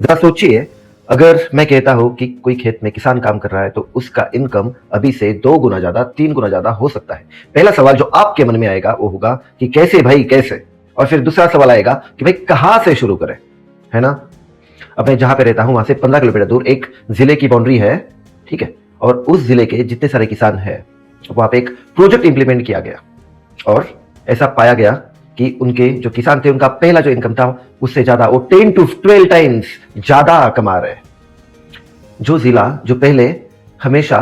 जरा सोचिए, अगर मैं कहता हूं कि कोई खेत में किसान काम कर रहा है तो उसका इनकम अभी से 2 गुना ज्यादा, 3 गुना ज्यादा हो सकता है। पहला सवाल जो आपके मन में आएगा वो होगा कि कैसे भाई, कैसे। और फिर दूसरा सवाल आएगा कि भाई कहां से शुरू करें, है ना। अब मैं जहां पे रहता हूं वहां से 15 किलोमीटर दूर एक जिले की बाउंड्री है, ठीक है। और उस जिले के जितने सारे किसान हैं वहां पे एक प्रोजेक्ट इंप्लीमेंट किया गया और ऐसा पाया गया कि उनके जो किसान थे उनका पहला जो इनकम था उससे ज्यादा वो 10 to 12 टाइम्स ज्यादा कमा रहे हैं। जो जिला जो पहले हमेशा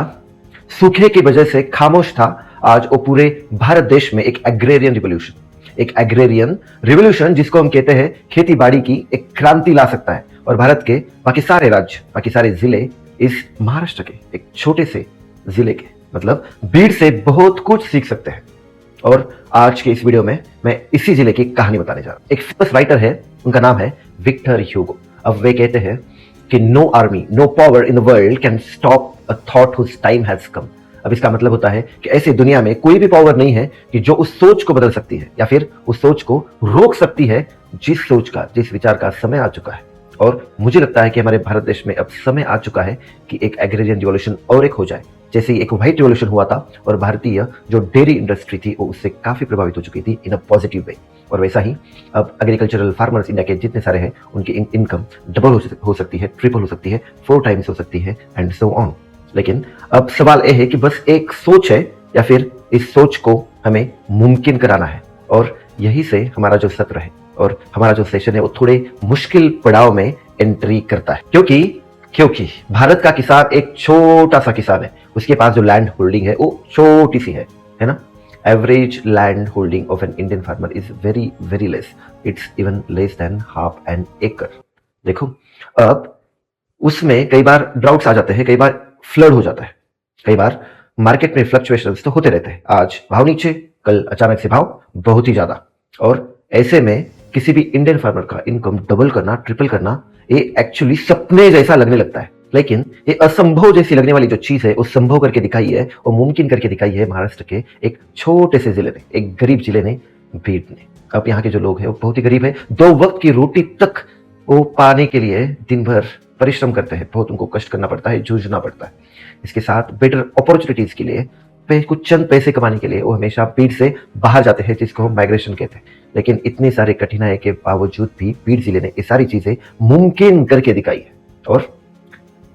सूखे की वजह से खामोश था, आज वो पूरे भारत देश में एक एग्रेरियन रिवोल्यूशन जिसको हम कहते हैं खेती बाड़ी की एक क्रांति ला सकता है। और भारत के बाकी सारे राज्य, बाकी सारे जिले इस महाराष्ट्र के एक छोटे से जिले के मतलब बीड़ से बहुत कुछ सीख सकते हैं। और आज के इस वीडियो में मैं इसी जिले की कहानी बताने जा रहा हूं। एक फेमस राइटर है, उनका नाम है विक्टर ह्यूगो। अब वे कहते हैं कि no army, no power in the world can stop a thought whose time has come. अब इसका मतलब होता है कि ऐसी दुनिया में कोई भी पावर नहीं है कि जो उस सोच को बदल सकती है या फिर उस सोच को रोक सकती है जिस सोच का, जिस विचार का समय आ चुका है। और मुझे लगता है कि हमारे भारत देश में अब समय आ चुका है कि एक एग्रेरियन रिवॉल्यूशन और एक हो जाए, जैसे एक व्हाइट रिवॉल्यूशन हुआ था और भारतीय जो डेयरी इंडस्ट्री थी वो उससे काफी प्रभावित हो चुकी थी इन अ पॉजिटिव वे। और वैसा ही अब एग्रीकल्चरल फार्मर्स इंडिया के जितने सारे हैं उनकी इनकम डबल हो सकती है, ट्रिपल हो सकती है, 4 टाइम्स हो सकती है एंड सो ऑन। लेकिन अब सवाल यह है कि बस एक सोच है या फिर इस सोच को हमें मुमकिन कराना है। और यही से हमारा जो सत्र है और हमारा जो सेशन है वो थोड़े मुश्किल पड़ाव में एंट्री करता है, क्योंकि भारत का किसान एक छोटा सा किसान है। उसके पास जो लैंड होल्डिंग है वो छोटी सी है ना। Average land holding of an Indian farmer is very very less, it's even less than half an एकड़। देखो, अब उसमें कई बार ड्राउट्स आ जाते हैं, कई बार फ्लड हो जाता है, कई बार मार्केट में फ्लक्चुएशंस तो होते रहते हैं। आज भाव नीचे, कल अचानक से भाव बहुत ही ज्यादा। और ऐसे में किसी भी इंडियन फार्मर का इनकम डबल करना, ट्रिपल करना, ये एक्चुअली सपने जैसा लगने लगता है। लेकिन ये असंभव जैसी लगने वाली जो चीज है वो संभव करके दिखाई है और मुमकिन करके दिखाई है महाराष्ट्र के एक छोटे से जिले ने, एक गरीब जिले ने, बीड़ ने। अब यहाँ के जो लोग हैं वो बहुत ही गरीब है, 2 वक्त की रोटी तक वो पाने के लिए दिन भर परिश्रम करते हैं, बहुत उनको कष्ट करना पड़ता है, जूझना पड़ता है। इसके साथ बेटर अपॉर्चुनिटीज के लिए, कुछ चंद पैसे कमाने के लिए वो हमेशा बीड़ से बाहर जाते हैं, जिसको हम माइग्रेशन कहते हैं। लेकिन इतनी सारी कठिनाई के बावजूद भी बीड़ जिले ने ये सारी चीजें मुमकिन करके दिखाई है। और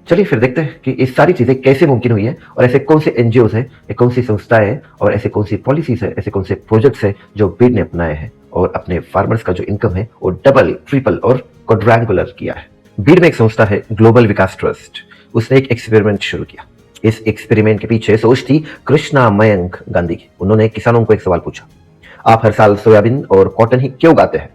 चलिए फिर देखते हैं कि ये सारी चीजें कैसे मुमकिन हुई है और ऐसे कौन से एनजीओ है, कौन सी संस्थाएं हैं और ऐसे कौन सी पॉलिसीज है, ऐसे कौन से प्रोजेक्ट्स है जो बीड़ ने अपनाए हैं और अपने फार्मर्स का जो इनकम है वो डबल, ट्रिपल और क्वाड्रेंगुलर किया है। बीड़ में एक संस्था है ग्लोबल विकास ट्रस्ट, उसने एक एक्सपेरिमेंट शुरू किया। इस एक्सपेरिमेंट के पीछे सोच थी कृष्णा मयंक गांधी की। उन्होंने किसानों को एक सवाल पूछा, आप हर साल सोयाबीन और कॉटन ही क्यों उगाते हैं?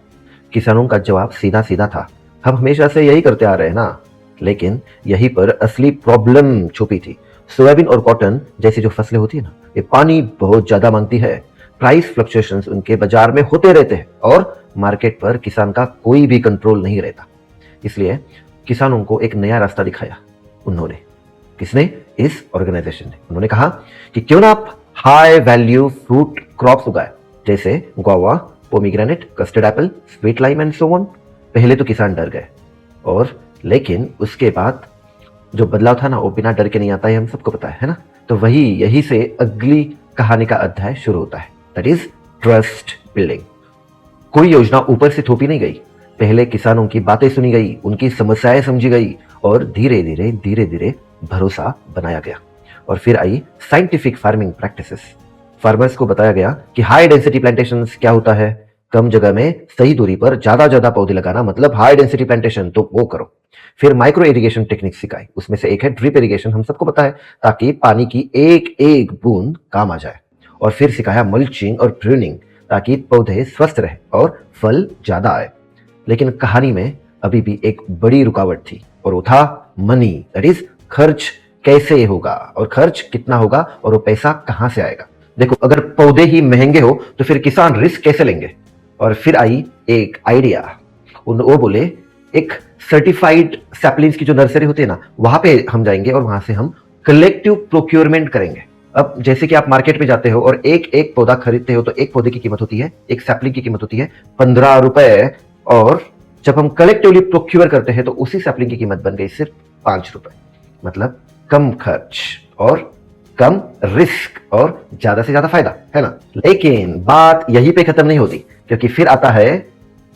किसानों का जवाब सीधा सीधा था, हम हमेशा से यही करते आ रहे हैं ना। लेकिन यहीं पर असली प्रॉब्लम छुपी थी। सोयाबीन और कॉटन जैसी जो फसलें होती है ना, ये पानी बहुत ज्यादा मांगती है, प्राइस फ्लक्चुएशंस उनके बाजार में होते रहते हैं और मार्केट पर किसान का कोई भी कंट्रोल नहीं रहता। इसलिए किसानों को एक नया रास्ता दिखाया उन्होंने। किसने? इस ऑर्गेनाइजेशन ने। उन्होंने कहा कि क्यों ना आप हाई वैल्यू फ्रूट क्रॉप्स उगाए, जैसे guava, pomegranate, custard Apple, sweet lime and so on. पहले तो किसान डर गए, और लेकिन उसके बाद जो बदलाव था ना वो बिना डर के नहीं आता है, हम सबको पता है ना। तो यही से अगली कहानी का अध्याय शुरू होता है, दैट इज ट्रस्ट बिल्डिंग। कोई योजना ऊपर से थोपी नहीं गई, पहले किसानों की बातें सुनी गई, उनकी समस्याएं समझी गई और धीरे धीरे भरोसा बनाया गया। और फिर आई साइंटिफिक फार्मिंग प्रैक्टिसेस। फार्मर्स को बताया गया कि हाई डेंसिटी प्लांटेशंस क्या होता है, कम जगह में सही दूरी पर ज्यादा पौधे लगाना मतलब हाई डेंसिटी प्लांटेशन, तो वो करो। फिर माइक्रो इरिगेशन टेक्निक सिखाई, उसमें से एक है ड्रिप इरिगेशन, हम सबको पता है, ताकि पानी की एक एक बूंद काम आ जाए। और फिर सिखाया मल्चिंग और प्रूनिंग, ताकि पौधे स्वस्थ रहे और फल ज्यादा आए। लेकिन कहानी में अभी भी एक बड़ी रुकावट थी और वो था मनी, दैट इज खर्च कैसे होगा और खर्च कितना होगा और वो पैसा कहां से आएगा। देखो, अगर पौधे ही महंगे हो तो फिर किसान रिस्क कैसे लेंगे। और फिर आई एक आइडिया, वो बोले एक सर्टिफाइड सैपलिंग्स की जो नर्सरी होती है ना, वहां पे हम जाएंगे और वहां से हम कलेक्टिव प्रोक्योरमेंट करेंगे। अब जैसे कि आप मार्केट में जाते हो और एक एक पौधा खरीदते हो तो एक पौधे की कीमत होती है, एक सैपलिंग की कीमत होती है 15 रुपए और जब हम कलेक्टिवली प्रोक्योर करते हैं तो उसी सैपलिंग की कीमत बन गई सिर्फ 5 रुपए। मतलब कम खर्च और कम रिस्क और ज्यादा से ज्यादा फायदा, है ना। लेकिन बात यहीं पे खत्म नहीं होती, क्योंकि फिर आता है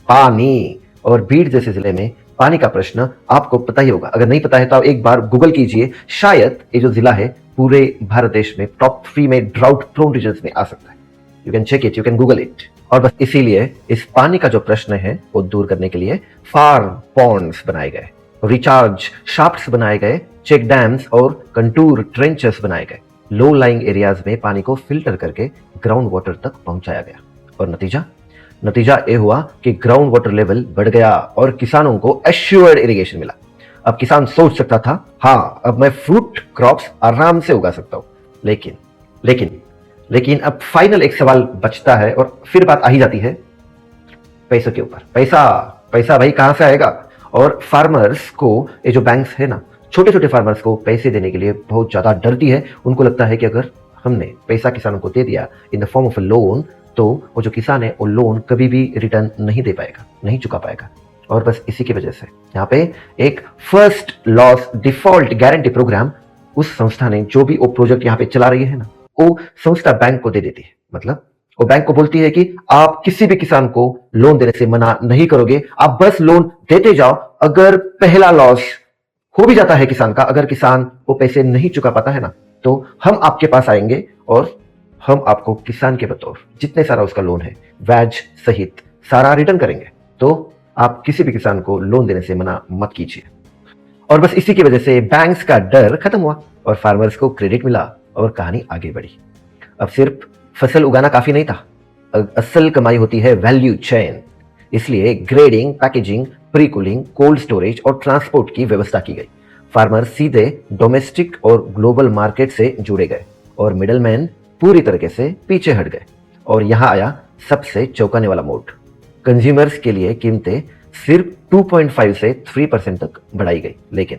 पानी। और बीड जैसे जिले में पानी का प्रश्न आपको पता ही होगा। अगर नहीं पता है तो आप एक बार गूगल कीजिए, शायद ये जो जिला है पूरे भारत देश में टॉप 3 में ड्राउट प्रोन रीजन में आ सकता है। You can check it, you can Google it. और बस इसीलिए इस पानी का जो प्रश्न है वो दूर करने के लिए फार्म पॉन्ड्स बनाए गए, रिचार्ज शाफ्ट्स बनाए गए, चेक डैम्स और कंटूर ट्रेंचेस बनाए गए। लो लाइंग एरियाज में पानी को फिल्टर करके ग्राउंड वाटर तक पहुंचाया गया। और नतीजा ये हुआ कि ग्राउंड वाटर लेवल बढ़ गया और किसानों को एश्योर्ड इरिगेशन मिला। अब किसान सोच सकता था, हाँ अब मैं फ्रूट क्रॉप्स आराम से उगा सकता हूं। लेकिन अब फाइनल एक सवाल बचता है और फिर बात आ ही जाती है पैसों के ऊपर। पैसा भाई कहां से आएगा? और फार्मर्स को, ये जो बैंक्स है ना, छोटे छोटे फार्मर्स को पैसे देने के लिए बहुत ज्यादा डरती है। उनको लगता है कि अगर हमने पैसा किसानों को दे दिया in the form of a loan, तो वो जो किसान है वो लोन कभी भी रिटर्न नहीं दे पाएगा, नहीं चुका पाएगा। और बस इसी की वजह से यहाँ पे एक first loss default guarantee programme उस संस्था ने, जो भी वो प्रोजेक्ट यहाँ पे चला रही है ना, वो संस्था बैंक को दे देती है। मतलब वो बैंक को बोलती है कि आप किसी भी किसान को लोन देने से मना नहीं करोगे, आप बस लोन देते जाओ। अगर पहला लॉस हो भी जाता है किसान का, अगर किसान वो पैसे नहीं चुका पाता है ना, तो हम आपके पास आएंगे और हम आपको किसान के बतौर जितने सारा उसका लोन है ब्याज सहित सारा रिटर्न करेंगे। तो आप किसी भी किसान को लोन देने से मना मत कीजिए। और बस इसी की वजह से बैंक्स का डर खत्म हुआ और फार्मर्स को क्रेडिट मिला और कहानी आगे बढ़ी। अब सिर्फ फसल उगाना काफी नहीं था, असल कमाई होती है वैल्यू चेन। इसलिए grading, packaging, pre cooling, cold storage और ट्रांसपोर्ट की व्यवस्था की गई। फार्मर सीधे डोमेस्टिक और ग्लोबल मार्केट से जुड़े गए और मिडलमैन पूरी तरीके से पीछे हट गए। और यहां आया सबसे चौंकाने वाला मोड, कंज्यूमर्स के लिए कीमतें सिर्फ 2.5 से 3% तक बढ़ाई गई।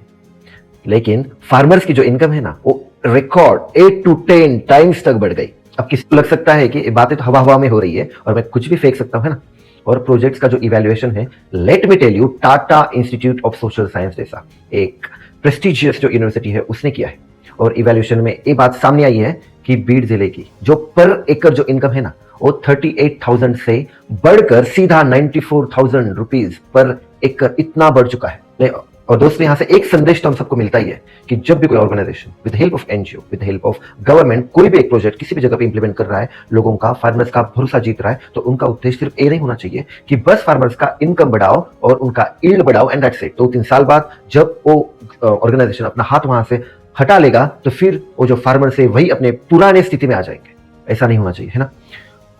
लेकिन फार्मर्स की जो इनकम है ना, वो रिकॉर्ड 8 to 10 टाइम्स तक बढ़ गई। अब किसी को लग सकता है कि बातें तो हवा में हो रही है और मैं कुछ भी फेंक सकता हूं, है ना। और प्रोजेक्ट्स का जो इवैल्यूएशन है, let me tell you, Tata Institute of Social Science जैसा एक प्रेस्टिजियस जो यूनिवर्सिटी है उसने किया है। और इवैल्यूएशन में ये बात सामने आई है कि बीड जिले की जो पर एकड़ जो इनकम है ना, वो 38,000 से बढ़कर सीधा 94,000 रुपीज पर एकड़ इतना बढ़ चुका है। और दोस्तों, यहां से एक संदेश तो हम सबको मिलता ही है कि जब भी कोई organisation with help of NGO, with help of government कोई भी एक प्रोजेक्ट किसी भी जगह पे इंप्लीमेंट कर रहा है, लोगों का, फार्मर्स का भरोसा जीत रहा है, तो उनका उद्देश्य सिर्फ ये नहीं होना चाहिए कि बस फार्मर्स का इनकम बढ़ाओ और उनका यील्ड बढ़ाओ एंड दैट्स इट। 2-3 साल बाद जब वो ऑर्गेनाइजेशन अपना हाथ वहां से हटा लेगा तो फिर वो जो फार्मर से वही अपने पुराने स्थिति में आ जाएंगे। ऐसा नहीं होना चाहिए, है ना।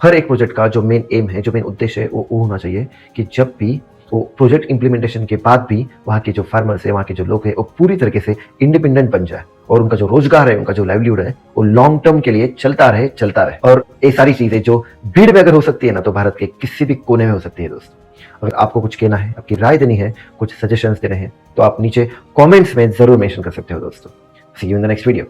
हर एक प्रोजेक्ट का जो मेन एम है, जो मेन उद्देश्य है, वो होना चाहिए कि जब भी वो प्रोजेक्ट इंप्लीमेंटेशन के बाद भी वहाँ के जो फार्मर्स है, वहाँ के जो लोग हैं, वो पूरी तरीके से इंडिपेंडेंट बन जाए और उनका जो रोजगार है, उनका जो लाइवलीहुड है, वो लॉन्ग टर्म के लिए चलता रहे। और ये सारी चीजें जो भीड़ में अगर हो सकती है ना, तो भारत के किसी भी कोने में हो सकती है। दोस्तों, अगर आपको कुछ कहना है, आपकी राय देनी है, कुछ सजेशंस देने हैं, तो आप नीचे कमेंट्स में जरूर मेंशन कर सकते हो। दोस्तों, see you in the next video.